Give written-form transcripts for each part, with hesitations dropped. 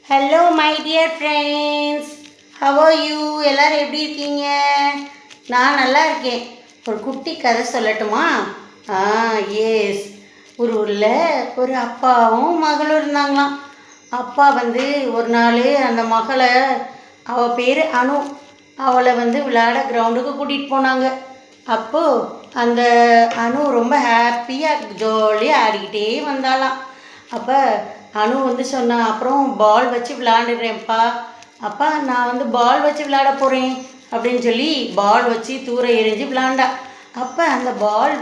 Hello my dear friends, how are you? எல்லோரும் எப்படி இருக்கீங்க? நான் நல்லா இருக்கேன். ஒரு குட்டி கதை சொல்லட்டுமா? எஸ். ஒரு ஊரில் ஒரு அப்பாவும் மகளும் இருந்தாங்களாம். அப்பா ஒரு நாள் அந்த மகளை, அவள் பேர் அனு, அவளை விளையாட கிரவுண்டுக்கு கூட்டிகிட்டு போனாங்க. அப்போது அந்த அனு ரொம்ப ஹாப்பியாக ஜாலியாக ஆடிக்கிட்டே வந்தாலாம். அப்போ அனு சொன்னா, அப்புறம் பால் வச்சு விளையாண்டுடுறேன்ப்பா. அப்பா நான் பால் வச்சு விளையாட போகிறேன் அப்படின்னு சொல்லி பால் வச்சு தூர எரிஞ்சு விளையாண்டா. அப்போ அந்த பால்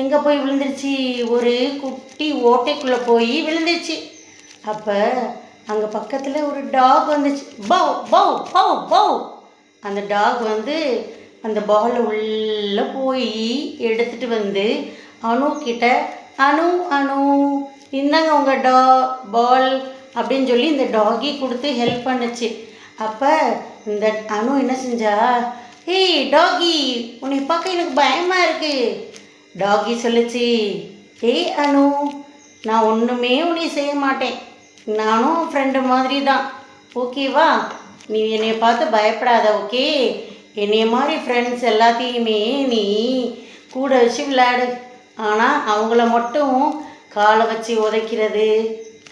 எங்கே போய் விழுந்துருச்சு? ஒரு குட்டி ஓட்டைக்குள்ளே போய் விழுந்துருச்சு. அப்போ அங்கே பக்கத்தில் ஒரு டாக் வந்துச்சு. Bow bow bow bow. அந்த டாக் அந்த பாலை உள்ளே போய் எடுத்துகிட்டு அனு கிட்ட, அனு அனு இந்தாங்க உங்கள் பால் அப்படின்னு சொல்லி இந்த டாகி கொடுத்து ஹெல்ப் பண்ணுச்சு. அப்போ இந்த அனு என்ன செஞ்சா, ஏய் டாகி, உன்னை பார்க்க எனக்கு பயமாக இருக்குது. டாகி சொல்லுச்சு, ஏய் அனு, நான் ஒன்றுமே உன்னை செய்ய மாட்டேன், நானும் ஃப்ரெண்டு மாதிரி தான், ஓகேவா? நீ என்னை பார்த்து பயப்படாத, ஓகே? என்னைய மாதிரி ஃப்ரெண்ட்ஸ் எல்லாத்தையுமே நீ கூட வச்சு விளையாடு. ஆனால் அவங்கள மட்டும் காலை வச்சு உதைக்கிறது,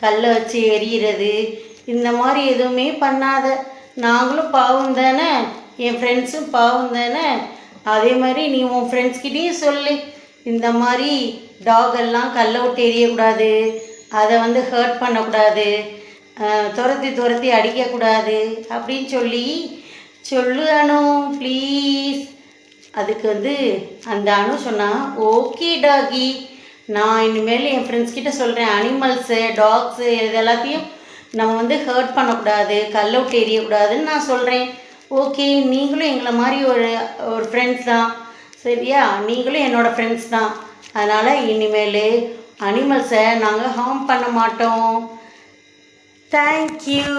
கல்லை வச்சு எரியிறது, இந்த மாதிரி எதுவுமே பண்ணாத. நாங்களும் பாவம் தானே, என் ஃப்ரெண்ட்ஸும் பாவம் தானே. அதே மாதிரி நீ உன் ஃப்ரெண்ட்ஸ்கிட்டையும் சொல்லு, இந்த மாதிரி டாகெல்லாம் கல்லை விட்டு எரியக்கூடாது, அதை ஹர்ட் பண்ணக்கூடாது, துரத்தி அடிக்கக்கூடாது அப்படின்னு சொல்லு அனு ப்ளீஸ். அதுக்கு அந்த அனு சொன்னால், ஓகே டாகி, நான் இனிமேல் என் ஃப்ரெண்ட்ஸ்கிட்ட சொல்கிறேன், அனிமல்ஸு டாக்ஸு இது எல்லாத்தையும் நம்ம ஹர்ட் பண்ணக்கூடாது, கல்லை விட்டு எரியக்கூடாதுன்னு நான் சொல்கிறேன், ஓகே? நீங்களும் எங்களை மாதிரி ஒரு ஃப்ரெண்ட்ஸ் தான், சரியா? நீங்களும் என்னோடய ஃப்ரெண்ட்ஸ் தான். அதனால் இனிமேல் அனிமல்ஸை நாங்கள் ஹார்ம் பண்ண மாட்டோம். தேங்க்யூ.